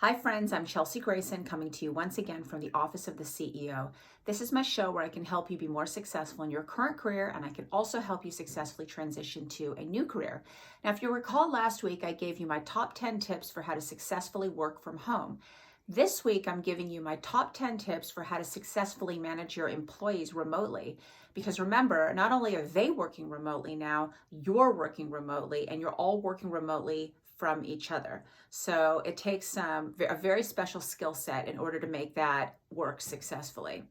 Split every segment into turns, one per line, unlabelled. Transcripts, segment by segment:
Hi friends, I'm Chelsea Grayson coming to you once again from the Office of the CEO. This is my show where I can help you be more successful in your current career, and I can also help you successfully transition to a new career. Now, if you recall last week, I gave you my top 10 tips for how to successfully work from home. This week, I'm giving you my top 10 tips for how to successfully manage your employees remotely. Because remember, not only are they working remotely now, you're working remotely, and you're all working remotely from each other. So it takes a very special skill set in order to make that work successfully.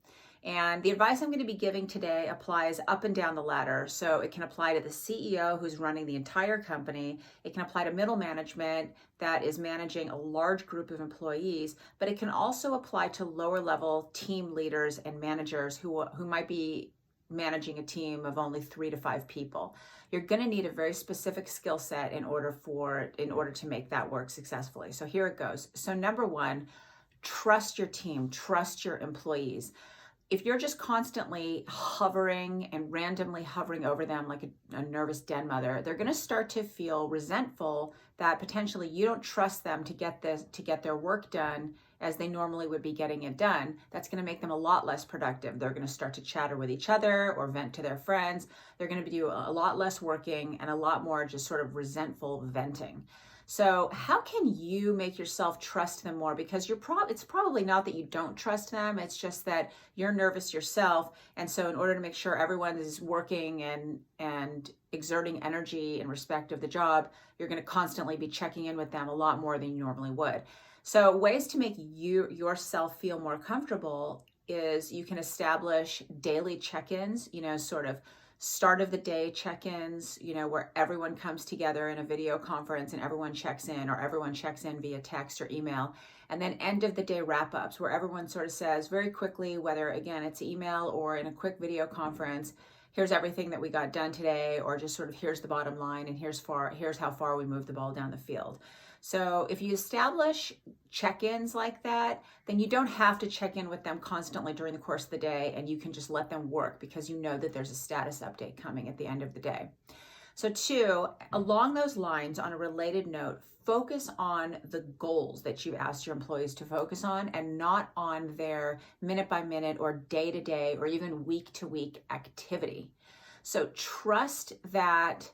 And the advice I'm going to be giving today applies up and down the ladder. So it can apply to the CEO who's running the entire company. It can apply to middle management that is managing a large group of employees, but it can also apply to lower level team leaders and managers who might be managing a team of only 3 to 5 people. You're going to need a very specific skill set in order to make that work successfully. So here it goes. So number 1, trust your team, trust your employees. If you're just constantly hovering and randomly hovering over them like a nervous den mother, they're going to start to feel resentful that potentially you don't trust them to get their work done as they normally would be getting it done. That's going to make them a lot less productive. They're going to start to chatter with each other or vent to their friends. They're going to do a lot less working and a lot more just sort of resentful venting. So how can you make yourself trust them more? Because it's probably not that you don't trust them. It's just that you're nervous yourself. And so in order to make sure everyone is working and exerting energy in respect of the job, you're going to constantly be checking in with them a lot more than you normally would. So ways to make yourself feel more comfortable is you can establish daily check-ins, sort of start of the day check-ins, where everyone comes together in a video conference and everyone checks in, or everyone checks in via text or email. And then end of the day wrap-ups, where everyone sort of says very quickly, whether again it's email or in a quick video conference, here's everything that we got done today, or just sort of here's the bottom line and here's how far we moved the ball down the field. So if you establish check-ins like that, then you don't have to check in with them constantly during the course of the day, and you can just let them work because you know that there's a status update coming at the end of the day. So 2, along those lines, on a related note, focus on the goals that you've asked your employees to focus on and not on their minute-by-minute or day-to-day or even week-to-week activity. So trust that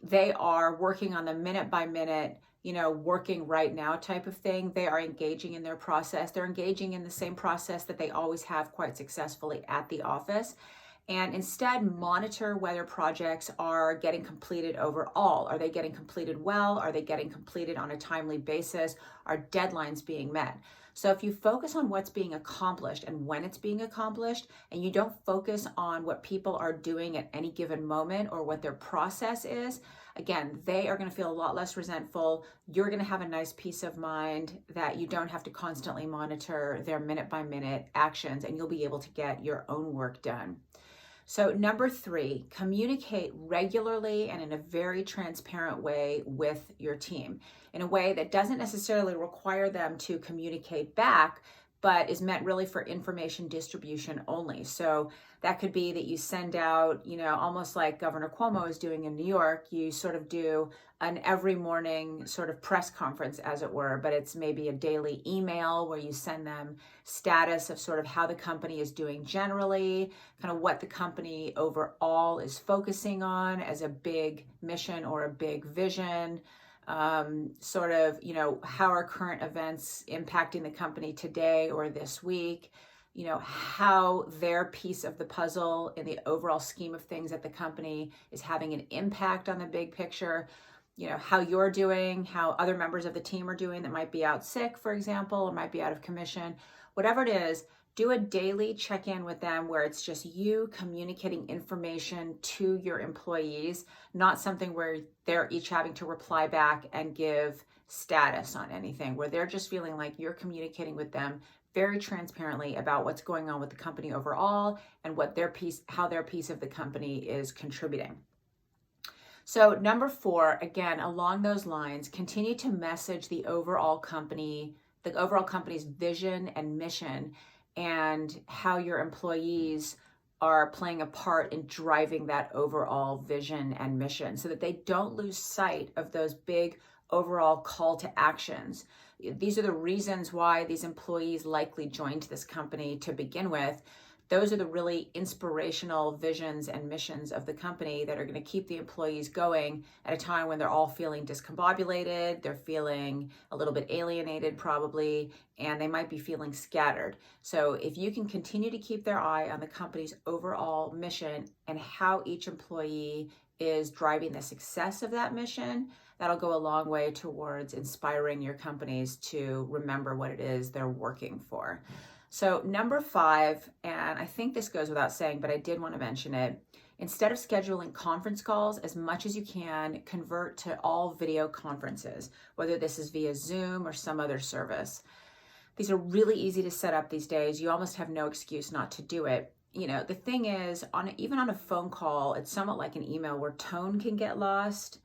they are working on the minute-by-minute, working right now type of thing. They are engaging in their process. They're engaging in the same process that they always have quite successfully at the office. And instead monitor whether projects are getting completed overall. Are they getting completed well? Are they getting completed on a timely basis? Are deadlines being met? So if you focus on what's being accomplished and when it's being accomplished, and you don't focus on what people are doing at any given moment or what their process is, again, they are going to feel a lot less resentful. You're going to have a nice peace of mind that you don't have to constantly monitor their minute-by-minute actions, and you'll be able to get your own work done. So number 3, communicate regularly and in a very transparent way with your team, in a way that doesn't necessarily require them to communicate back, but is meant really for information distribution only. So that could be that you send out, almost like Governor Cuomo is doing in New York, you sort of do an every morning sort of press conference, as it were, but it's maybe a daily email where you send them status of sort of how the company is doing generally, kind of what the company overall is focusing on as a big mission or a big vision. Sort of, how are current events impacting the company today or this week, how their piece of the puzzle in the overall scheme of things at the company is having an impact on the big picture, how you're doing, how other members of the team are doing that might be out sick, for example, or might be out of commission, whatever it is. Do a daily check-in with them where it's just you communicating information to your employees, not something where they're each having to reply back and give status on anything, where they're just feeling like you're communicating with them very transparently about what's going on with the company overall and how their piece of the company is contributing. So number 4, again, along those lines, continue to message the overall company's vision and mission, and how your employees are playing a part in driving that overall vision and mission, so that they don't lose sight of those big overall call to actions. these are the reasons why these employees likely joined this company to begin with. Those are the really inspirational visions and missions of the company that are going to keep the employees going at a time when they're all feeling discombobulated, they're feeling a little bit alienated probably, and they might be feeling scattered. So if you can continue to keep their eye on the company's overall mission and how each employee is driving the success of that mission, that'll go a long way towards inspiring your companies to remember what it is they're working for. So number 5, and I think this goes without saying, but I did want to mention it, instead of scheduling conference calls, as much as you can, convert to all video conferences, whether this is via Zoom or some other service. These are really easy to set up these days. You almost have no excuse not to do it. The thing is, even on a phone call, it's somewhat like an email where tone can get lost.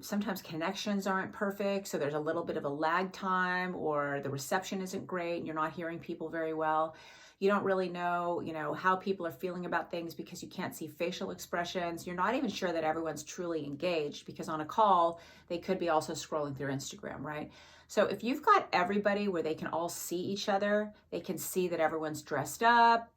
Sometimes connections aren't perfect, so there's a little bit of a lag time, or the reception isn't great and you're not hearing people very well. You don't really know, how people are feeling about things because you can't see facial expressions. You're not even sure that everyone's truly engaged because on a call, they could be also scrolling through Instagram, right? So if you've got everybody where they can all see each other, they can see that everyone's dressed up,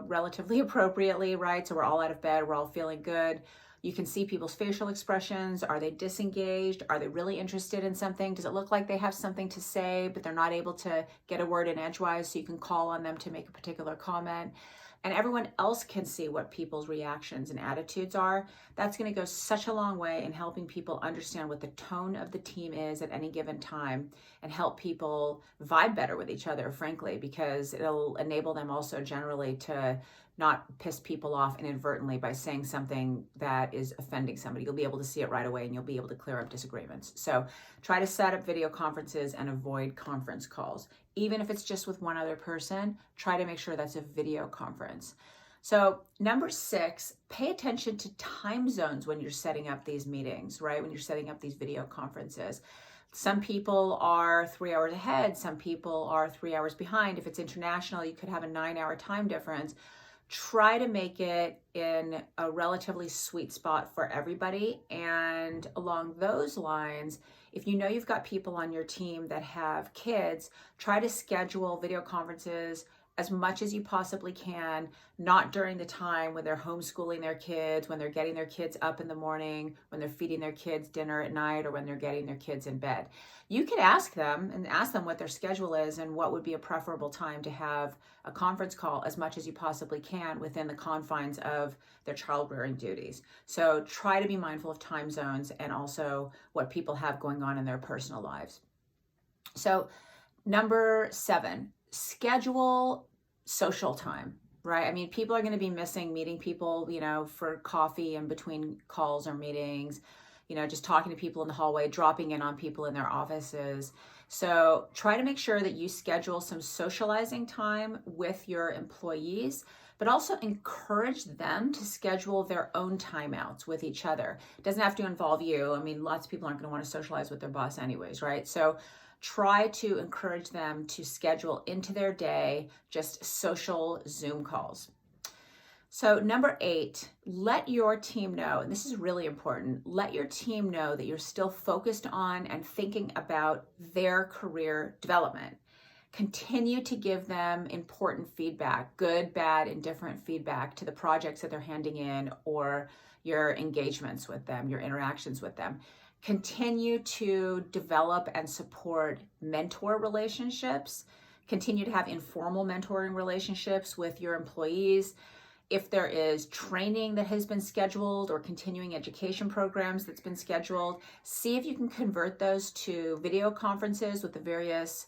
relatively appropriately, right? So we're all out of bed, we're all feeling good. You can see people's facial expressions. Are they disengaged? Are they really interested in something? Does it look like they have something to say, but they're not able to get a word in edgewise, so you can call on them to make a particular comment? And everyone else can see what people's reactions and attitudes are. That's going to go such a long way in helping people understand what the tone of the team is at any given time and help people vibe better with each other, frankly, because it'll enable them also generally to not piss people off inadvertently by saying something that is offending somebody. You'll be able to see it right away and you'll be able to clear up disagreements. So try to set up video conferences and avoid conference calls. Even if it's just with one other person, try to make sure that's a video conference. So number 6, pay attention to time zones when you're setting up these meetings, right? When you're setting up these video conferences. Some people are 3 hours ahead. Some people are 3 hours behind. If it's international, you could have a 9-hour time difference. Try to make it in a relatively sweet spot for everybody. And along those lines, if you know you've got people on your team that have kids, try to schedule video conferences as much as you possibly can, not during the time when they're homeschooling their kids, when they're getting their kids up in the morning, when they're feeding their kids dinner at night, or when they're getting their kids in bed. You could ask them what their schedule is and what would be a preferable time to have a conference call as much as you possibly can within the confines of their child-rearing duties. So try to be mindful of time zones and also what people have going on in their personal lives. So number 7, schedule social time, right? I mean, people are going to be missing meeting people, for coffee and between calls or meetings, just talking to people in the hallway, dropping in on people in their offices. So try to make sure that you schedule some socializing time with your employees, but also encourage them to schedule their own timeouts with each other. It doesn't have to involve you. I mean, lots of people aren't going to want to socialize with their boss anyways, right? So try to encourage them to schedule into their day just social Zoom calls. So number 8, let your team know, and this is really important, let your team know that you're still focused on and thinking about their career development. Continue to give them important feedback, good, bad, indifferent feedback to the projects that they're handing in or your engagements with them, your interactions with them. Continue to develop and support mentor relationships. Continue to have informal mentoring relationships with your employees. If there is training that has been scheduled or continuing education programs that's been scheduled, see if you can convert those to video conferences with the various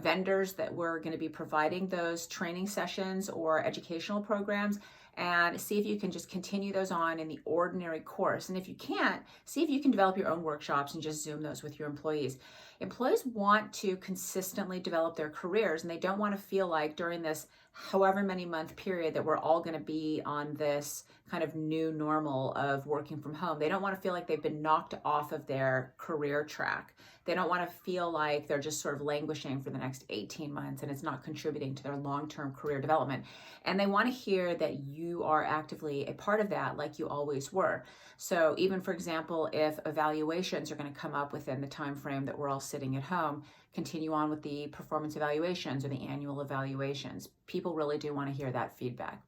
vendors that we're going to be providing those training sessions or educational programs, and see if you can just continue those on in the ordinary course. And if you can't, see if you can develop your own workshops and just Zoom those with your employees. Employees want to consistently develop their careers, and they don't want to feel like during this however many month period that we're all going to be on this kind of new normal of working from home. They don't want to feel like they've been knocked off of their career track. They don't want to feel like they're just sort of languishing for the next 18 months and it's not contributing to their long-term career development. And they want to hear that you you are actively a part of that like you always were. So even, for example, if evaluations are going to come up within the time frame that we're all sitting at home, continue on with the performance evaluations or the annual evaluations. People really do want to hear that feedback.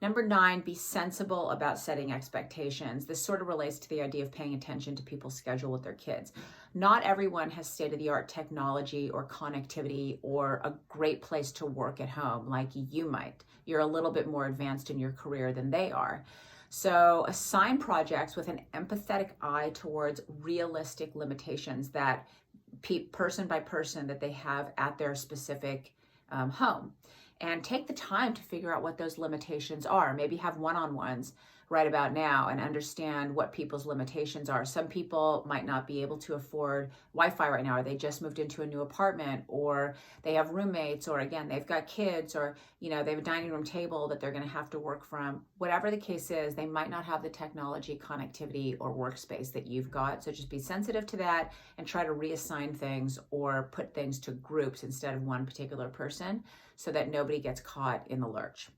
Number 9, be sensible about setting expectations. This sort of relates to the idea of paying attention to people's schedule with their kids. Not everyone has state-of-the-art technology or connectivity or a great place to work at home like you might. You're a little bit more advanced in your career than they are. So assign projects with an empathetic eye towards realistic limitations that person by person that they have at their specific home. And take the time to figure out what those limitations are. Maybe have one-on-ones right about now and understand what people's limitations are. Some people might not be able to afford Wi-Fi right now, or they just moved into a new apartment, or they have roommates, or again, they've got kids, or they have a dining room table that they're going to have to work from. Whatever the case is, they might not have the technology, connectivity, or workspace that you've got. So just be sensitive to that and try to reassign things or put things to groups instead of one particular person, so that nobody gets caught in the lurch.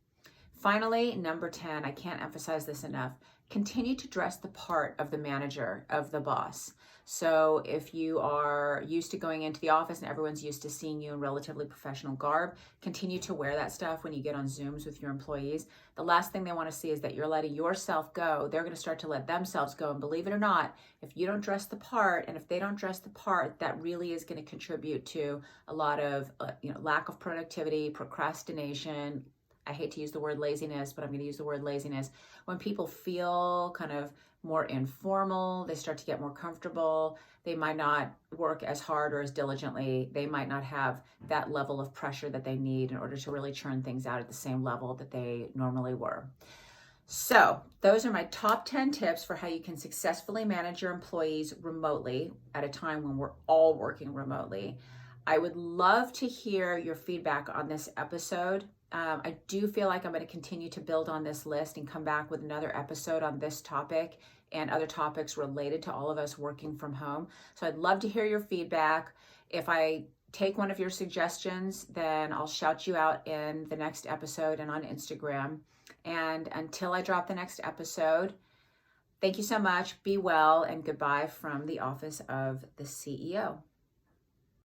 Finally, number 10, I can't emphasize this enough, continue to dress the part of the manager, of the boss. So if you are used to going into the office and everyone's used to seeing you in relatively professional garb, continue to wear that stuff when you get on Zooms with your employees. The last thing they want to see is that you're letting yourself go. They're going to start to let themselves go. And believe it or not, if you don't dress the part, and if they don't dress the part, that really is going to contribute to a lot of lack of productivity, procrastination. I hate to use the word laziness, but I'm going to use the word laziness. When people feel kind of more informal, they start to get more comfortable. They might not work as hard or as diligently. They might not have that level of pressure that they need in order to really churn things out at the same level that they normally were. So those are my top 10 tips for how you can successfully manage your employees remotely at a time when we're all working remotely. I would love to hear your feedback on this episode. I do feel like I'm going to continue to build on this list and come back with another episode on this topic and other topics related to all of us working from home. So I'd love to hear your feedback. If I take one of your suggestions, then I'll shout you out in the next episode and on Instagram. And until I drop the next episode, thank you so much. Be well, and goodbye from the office of the CEO.